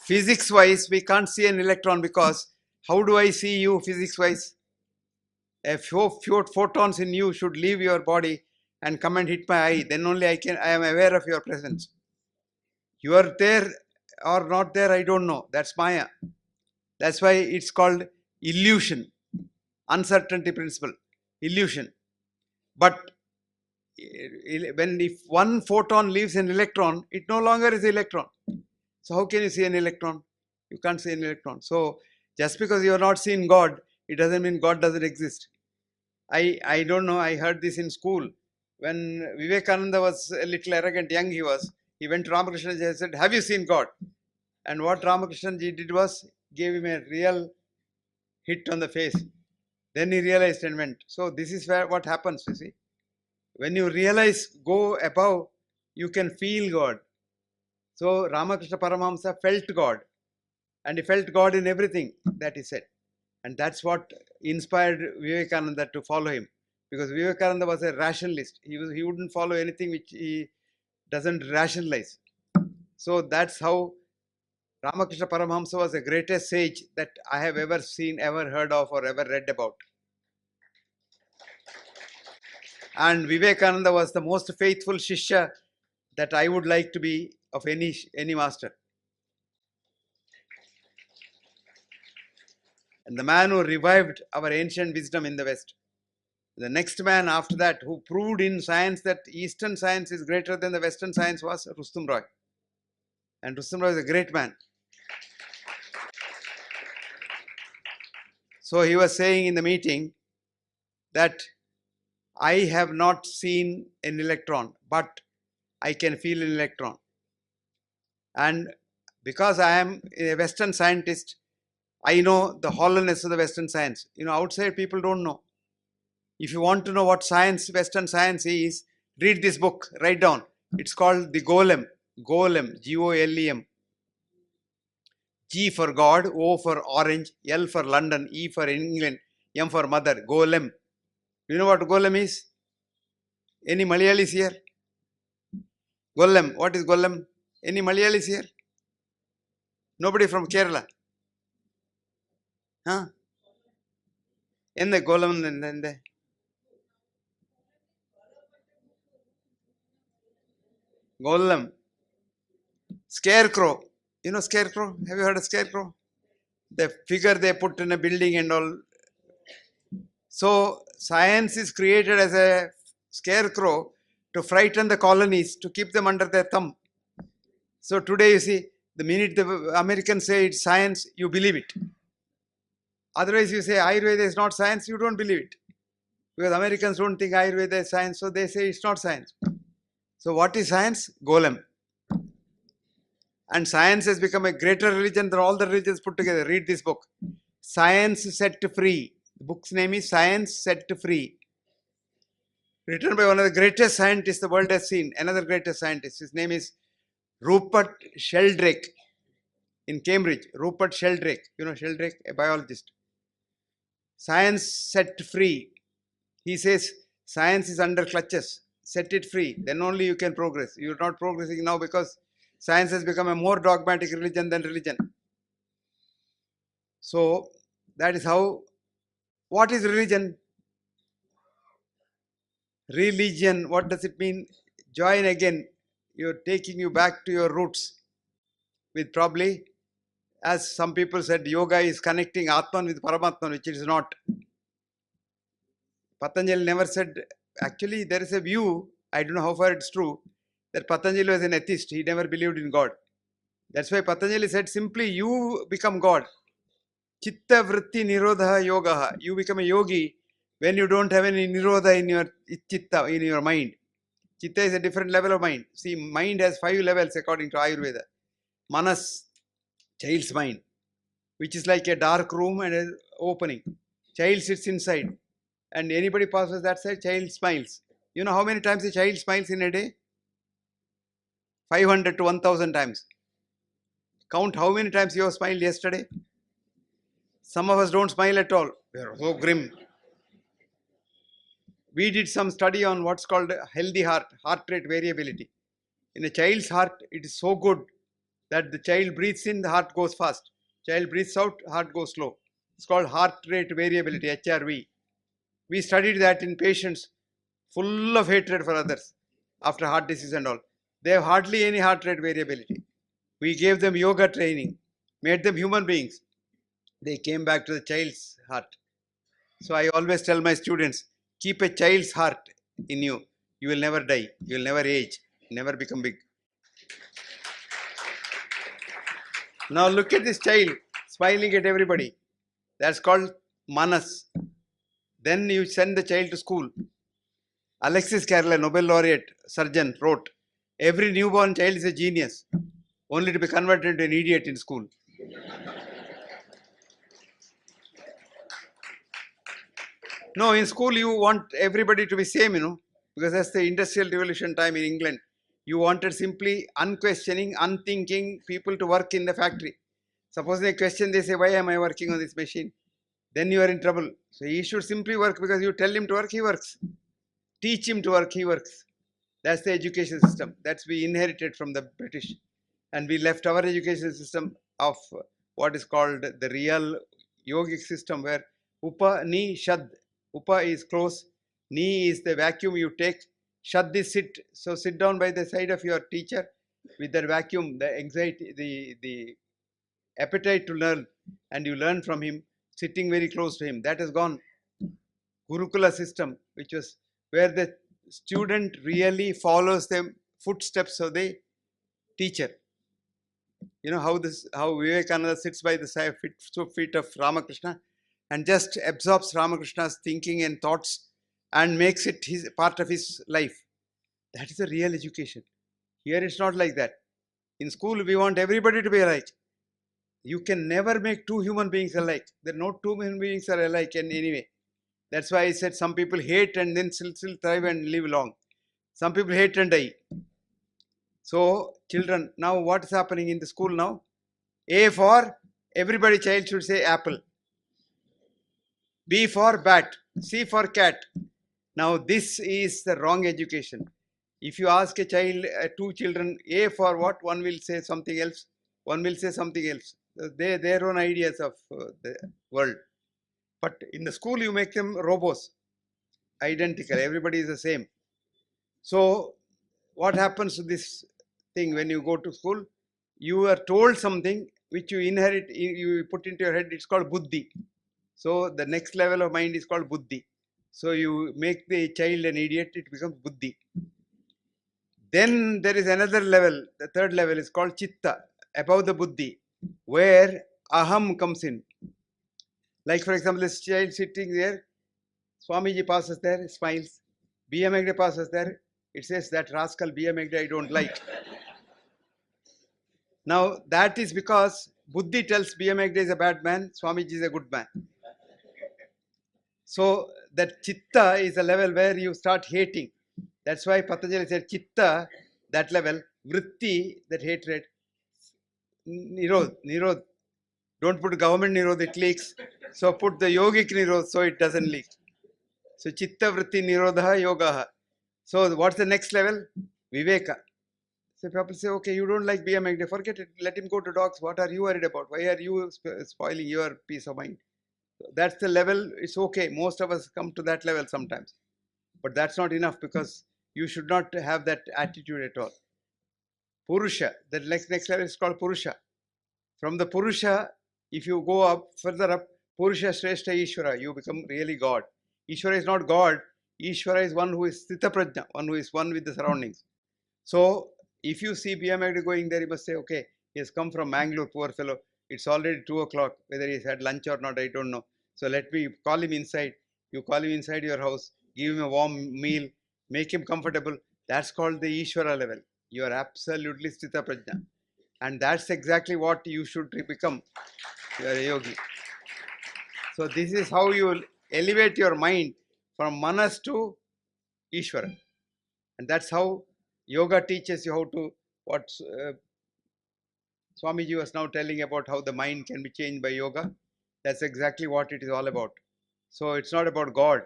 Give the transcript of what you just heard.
Physics wise, we can't see an electron because how do I see you physics wise? A few photons in you should leave your body and come and hit my eye. Then only I am aware of your presence. You are there or not there, I don't know. That's Maya. That's why it's called illusion, uncertainty principle, illusion. But if one photon leaves an electron, it no longer is an electron. So how can you see an electron? You can't see an electron. So just because you are not seeing God, it doesn't mean God doesn't exist. I don't know, I heard this in school. When Vivekananda was a little arrogant, young he went to Ramakrishna and said, have you seen God? And what Ramakrishna ji did was, gave him a real hit on the face. Then he realized and went. So this is what happens, you see. When you realize, go above, you can feel God. So Ramakrishna Paramahamsa felt God. And he felt God in everything that he said. And that's what inspired Vivekananda to follow him. Because Vivekananda was a rationalist. He wouldn't follow anything which he doesn't rationalize. So that's how Ramakrishna Paramahamsa was the greatest sage that I have ever seen, ever heard of, or ever read about. And Vivekananda was the most faithful Shishya that I would like to be of any master. And the man who revived our ancient wisdom in the West. The next man after that who proved in science that Eastern science is greater than the Western science was Rustum Roy. And Rustum Roy is a great man. So he was saying in the meeting that I have not seen an electron, but I can feel an electron. And because I am a Western scientist, I know the hollowness of the Western science. Outside people don't know. If you want to know what science, Western science is, read this book, write down. It's called The Golem. Golem, G-O-L-E-M. G for God, O for Orange, L for London, E for England, M for Mother. Golem. You know what Golem is? Any Malayalis here? Golem. What is Golem? Any Malayalis here? Nobody from Kerala? Huh? In the Golem and the Golem. Scarecrow. You know scarecrow? Have you heard of scarecrow? The figure they put in a building and all. So science is created as a scarecrow to frighten the colonies, to keep them under their thumb. So today you see, the minute the Americans say it's science, you believe it. Otherwise you say Ayurveda is not science, you don't believe it. Because Americans don't think Ayurveda is science, so they say it's not science. So what is science? Golem. And science has become a greater religion than all the religions put together. Read this book. Science Set Free. The book's name is Science Set Free. Written by one of the greatest scientists the world has seen. Another greatest scientist. His name is Rupert Sheldrake in Cambridge. Rupert Sheldrake. You know Sheldrake, a biologist. Science Set Free. He says science is under clutches. Set it free. Then only you can progress. You're not progressing now because science has become a more dogmatic religion than religion. So that is how. What is religion? Religion, what does it mean? Join again. You're taking you back to your roots with probably, as some people said, yoga is connecting Atman with Paramatman, which it is not. Patanjali never said, actually there is a view, I don't know how far it's true, that Patanjali was an atheist. He never believed in God. That's why Patanjali said simply, you become God. Chitta vritti nirodha yoga. You become a yogi when you don't have any nirodha in your chitta, in your mind. Chitta is a different level of mind. See, mind has 5 levels according to Ayurveda. Manas, child's mind, which is like a dark room and an opening. Child sits inside and anybody passes that side, child smiles. You know how many times a child smiles in a day? 500 to 1000 times. Count how many times you have smiled yesterday. Some of us don't smile at all. We are so grim. We did some study on what's called healthy heart rate variability. In a child's heart, it is so good. that the child breathes in, the heart goes fast. Child breathes out, heart goes slow. It's called heart rate variability, HRV. We studied that in patients full of hatred for others after heart disease and all. They have hardly any heart rate variability. We gave them yoga training, made them human beings. They came back to the child's heart. So I always tell my students, keep a child's heart in you. You will never die. You will never age. Never become big. Now look at this child smiling at everybody. That's called manas. Then you send the child to school. Alexis Carrel, a Nobel laureate surgeon, wrote, every newborn child is a genius, only to be converted into an idiot in school. No, in school you want everybody to be same, because that's the industrial revolution time in England. You wanted simply unquestioning, unthinking people to work in the factory. Suppose they question, they say, why am I working on this machine? Then you are in trouble. So he should simply work, because you tell him to work, he works. Teach him to work, he works. That's the education system. That's we inherited from the British. And we left our education system of what is called the real yogic system, where upa, ni, shad. Upa is close, ni is the vacuum you take, shad is sit. So sit down by the side of your teacher with that vacuum, the anxiety, the appetite to learn, and you learn from him, sitting very close to him. That has gone. Gurukula system, which was where the student really follows the footsteps of the teacher. You know how Vivekananda sits by the feet of Ramakrishna and just absorbs Ramakrishna's thinking and thoughts and makes it his part of his life. That is a real education. Here it's not like that. In school we want everybody to be alike. You can never make two human beings alike. There are no two human beings are alike in any way. That's why I said some people hate and then still thrive and live long. Some people hate and die. So children, now what is happening in the school now? A for everybody child should say apple. B for bat. C for cat. Now this is the wrong education. If you ask a child, two children, A for what? One will say something else. One will say something else. Their own ideas of the world. But in the school you make them robots. Identical. Everybody is the same. So what happens to this thing when you go to school? You are told something which you inherit, you put into your head. It's called buddhi. So the next level of mind is called buddhi. So you make the child an idiot, it becomes buddhi. Then there is another level, the third level is called chitta, above the buddhi, where aham comes in. Like for example, this child sitting there, Swamiji passes there, smiles. B.M.Hegde passes there, it says, that rascal B.M.Hegde I don't like. Now that is because buddhi tells B.M.Hegde is a bad man, Swamiji is a good man. So that chitta is a level where you start hating. That's why Patanjali said chitta, that level, vritti, that hatred, nirod. Don't put government nirod, it leaks. So put the yogic nirod so it doesn't leak. So chitta, vritti, nirodha, yoga. So what's the next level? Viveka. So people say, okay, you don't like B.M.Hegde, forget it. Let him go to dogs. What are you worried about? Why are you spoiling your peace of mind? That's the level. It's okay. Most of us come to that level sometimes. But that's not enough, because you should not have that attitude at all. Purusha, the next level is called Purusha. From the Purusha, if you go up, further up, Purusha Shrestha Ishvara, you become really God. Ishvara is not God. Ishvara is one who is Sthita Prajna, one who is one with the surroundings. So if you see B.M.Hegde going there, you must say, okay, he has come from Mangalore, poor fellow. It's already 2 o'clock. Whether he's had lunch or not, I don't know. So let me call him inside. You call him inside your house, give him a warm meal, make him comfortable. That's called the Ishvara level. You are absolutely Sthita Prajna. And that's exactly what you should become. You are a yogi. So this is how you elevate your mind from manas to Ishvara. And that's how yoga teaches you how to, what Swamiji was now telling about how the mind can be changed by yoga. That's exactly what it is all about. So it's not about God.